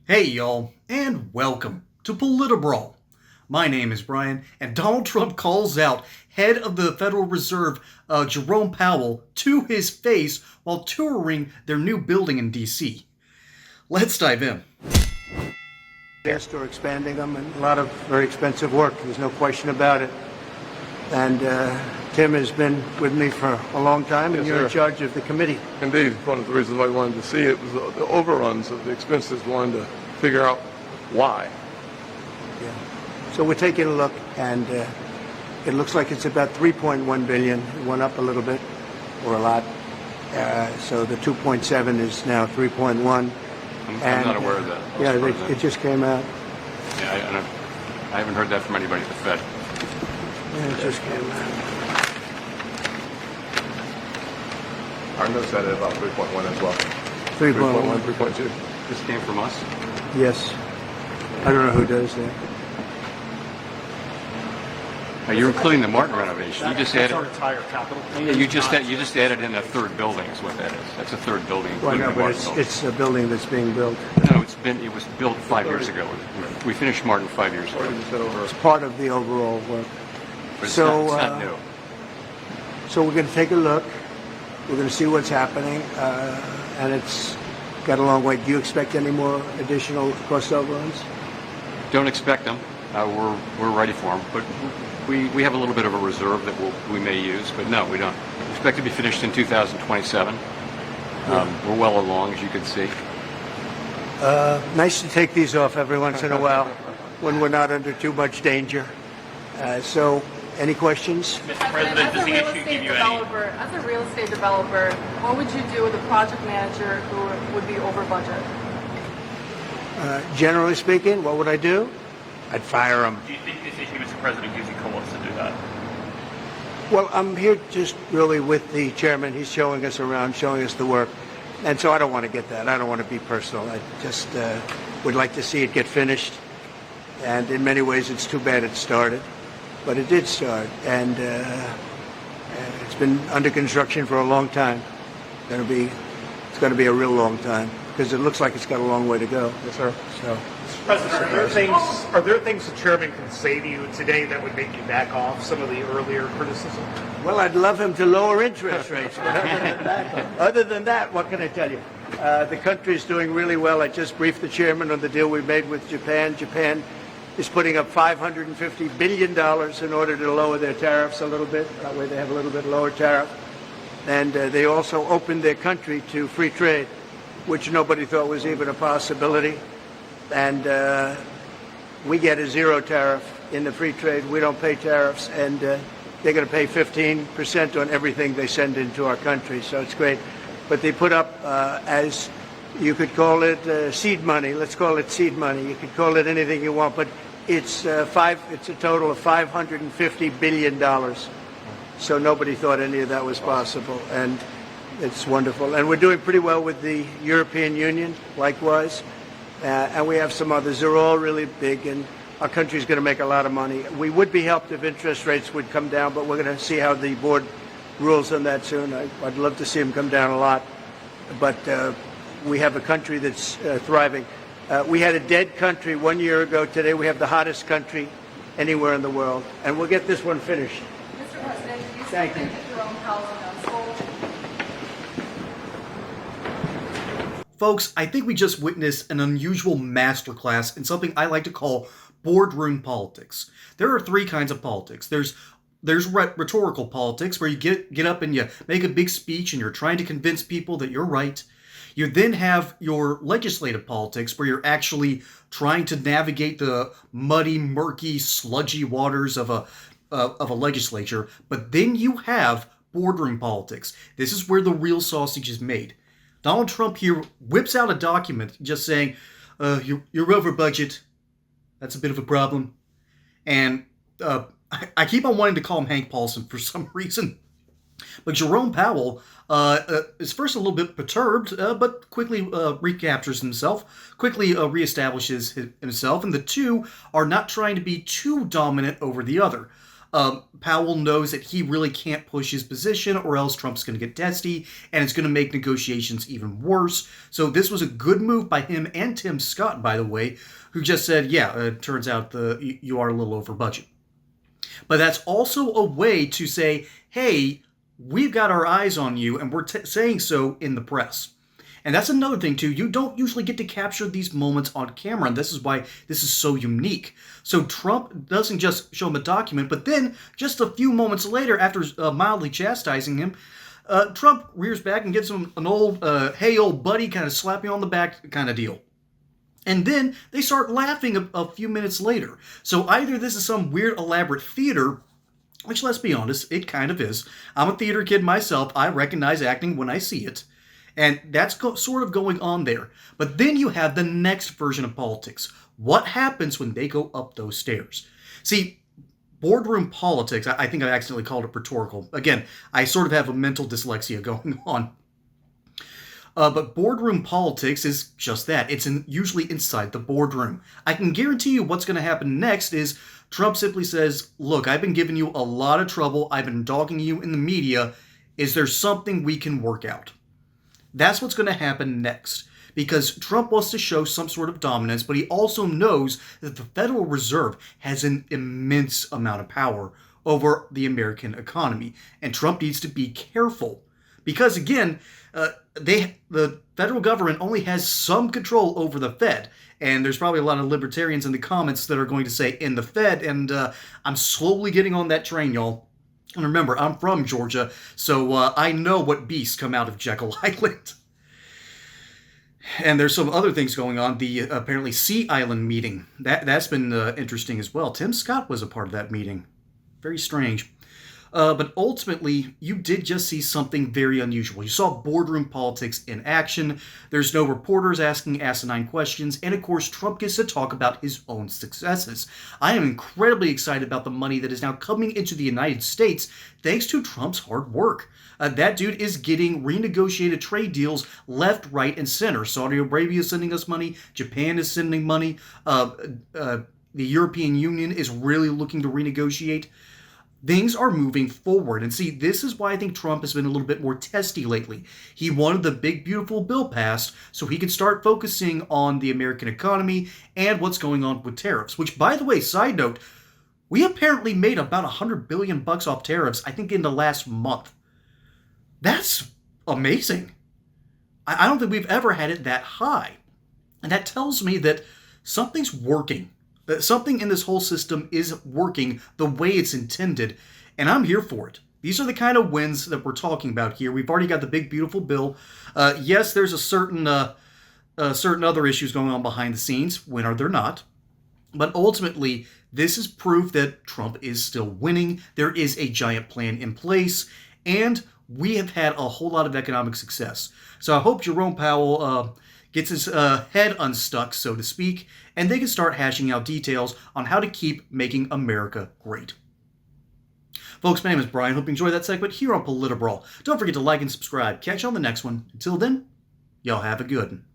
Hey y'all, and welcome to Politibrawl. My name is Brian, and Donald Trump calls out head of the Federal Reserve, Jerome Powell, to his face while touring their new building in D.C. Let's dive in. Or expanding them, and a lot of very expensive work. There's no question about it. And Tim has been with me for a long time, and Yes, you're sir. in charge of the committee. Indeed, one of the reasons I wanted to see it was the overruns of the expenses, wanted to figure out why. Yeah. So we're taking a look, and it looks like it's about 3.1 billion. It went up a little bit, or a lot. So the 2.7 is now 3.1. I'm not aware of that. Yeah, it just came out. Yeah, I haven't heard that from anybody at the Fed. Yeah, it just came out. Our notes had it about 3.1 as well. 3.1. 3.2. This came from us. Yes. I don't know who does that. You're including the Martin renovation. You just added. Our entire capital. Yeah, you just added in a third building. Is what that is. That's a third building, Well, including no, the but Martin building. it's a building that's being built. No, it was built 5 years ago. We finished Martin 5 years ago. Already just said over. It's part of the overall work. But it's, So, not, it's not new. So we're going to take a look. We're going to see what's happening, and it's got a long way. Do you expect any more additional cost overruns? Don't expect them. We're ready for them, but we have a little bit of a reserve that we may use. But no, we don't. We expect to be finished in 2027. We're well along, as you can see. Nice to take these off every once in a while when we're not under too much danger. So, any questions? Mr. President, does the issue give you any? As a real estate developer, what would you do with a project manager who would be over budget? Generally speaking, what would I do? I'd fire them. Do you think this issue, Mr. President, gives you cause to do that? Well, I'm here just really with the chairman. He's showing us around, showing us the work. And so I don't want to get that. I don't want to be personal. I just would like to see it get finished. And in many ways, it's too bad it started. But it did start. And it's been under construction for a long time. It's going to be a real long time because it looks like it's got a long way to go. Yes, sir. So. President, are there things the chairman can say to you today that would make you back off some of the earlier criticism? Well, I'd love him to lower interest rates. But other than that, what can I tell you? The country's doing really well. I just briefed the chairman on the deal we made with Japan. Japan is putting up $550 billion in order to lower their tariffs a little bit. That way they have a little bit lower tariff. And they also opened their country to free trade, which nobody thought was even a possibility. And we get a zero tariff in the free trade. We don't pay tariffs, and they're going to pay 15% on everything they send into our country. So it's great. But they put up, as you could call it, seed money. Let's call it seed money. You could call it anything you want, but it's It's a total of $550 billion. So nobody thought any of that was possible, and it's wonderful. And we're doing pretty well with the European Union, likewise. And we have some others. They're all really big, and our country's going to make a lot of money. We would be helped if interest rates would come down, but we're going to see how the board rules on that soon. I'd love to see them come down a lot. But we have a country that's thriving. We had a dead country 1 year ago. Today we have the hottest country anywhere in the world. And we'll get this one finished. Mr. President, do you Thank think you. that Jerome Powell's an unfold? Folks, I think we just witnessed an unusual masterclass in something I like to call boardroom politics. There are three kinds of politics. There's rhetorical politics, where you get up and you make a big speech and you're trying to convince people that you're right. You then have your legislative politics, where you're actually trying to navigate the muddy, murky, sludgy waters of a legislature. But then you have boardroom politics. This is where the real sausage is made. Donald Trump here whips out a document just saying, you're over budget. That's a bit of a problem. And I keep on wanting to call him Hank Paulson for some reason. But Jerome Powell is first a little bit perturbed, but quickly recaptures himself, quickly reestablishes himself, and the two are not trying to be too dominant over the other. Powell knows that he really can't push his position or else Trump's going to get testy and it's going to make negotiations even worse. So this was a good move by him and Tim Scott, by the way, who just said, yeah, it turns out you are a little over budget. But that's also a way to say, hey, we've got our eyes on you and we're saying so in the press. And that's another thing, too. You don't usually get to capture these moments on camera, and this is why this is so unique. So Trump doesn't just show him a document, but then just a few moments later, after mildly chastising him, Trump rears back and gives him an old, hey, old buddy, kind of slap you on the back kind of deal. And then they start laughing a few minutes later. So either this is some weird elaborate theater, which, let's be honest, it kind of is. I'm a theater kid myself. I recognize acting when I see it. And that's sort of going on there. But then you have the next version of politics. What happens when they go up those stairs? See, boardroom politics, I think I accidentally called it rhetorical. Again, I sort of have a mental dyslexia going on. But boardroom politics is just that. It's usually inside the boardroom. I can guarantee you what's going to happen next is Trump simply says, look, I've been giving you a lot of trouble. I've been dogging you in the media. Is there something we can work out? That's what's going to happen next, because Trump wants to show some sort of dominance, but he also knows that the Federal Reserve has an immense amount of power over the American economy, and Trump needs to be careful, because again, the federal government only has some control over the Fed, and there's probably a lot of libertarians in the comments that are going to say in the Fed, and I'm slowly getting on that train, y'all. And remember, I'm from Georgia, so I know what beasts come out of Jekyll Island. And there's some other things going on. The apparently Sea Island meeting. That's been interesting as well. Tim Scott was a part of that meeting. Very strange. But ultimately, you did just see something very unusual. You saw boardroom politics in action. There's no reporters asking asinine questions. And of course, Trump gets to talk about his own successes. I am incredibly excited about the money that is now coming into the United States thanks to Trump's hard work. That dude is getting renegotiated trade deals left, right, and center. Saudi Arabia is sending us money. Japan is sending money. The European Union is really looking to renegotiate. Things are moving forward. And see, this is why I think Trump has been a little bit more testy lately. He wanted the big, beautiful bill passed so he could start focusing on the American economy and what's going on with tariffs. Which, by the way, side note, we apparently made about $100 billion off tariffs, I think, in the last month. That's amazing. I don't think we've ever had it that high. And that tells me that something's working. That something in this whole system is working the way it's intended, and I'm here for it. These are the kind of wins that we're talking about here. We've already got the big, beautiful bill. Yes, there's a certain other issues going on behind the scenes. When are there not? But ultimately, this is proof that Trump is still winning. There is a giant plan in place, and we have had a whole lot of economic success. So I hope Jerome Powell gets his head unstuck, so to speak, and they can start hashing out details on how to keep making America great. Folks, my name is Brian. Hope you enjoyed that segment here on Politbrawl. Don't forget to like and subscribe. Catch you on the next one. Until then, y'all have a good one.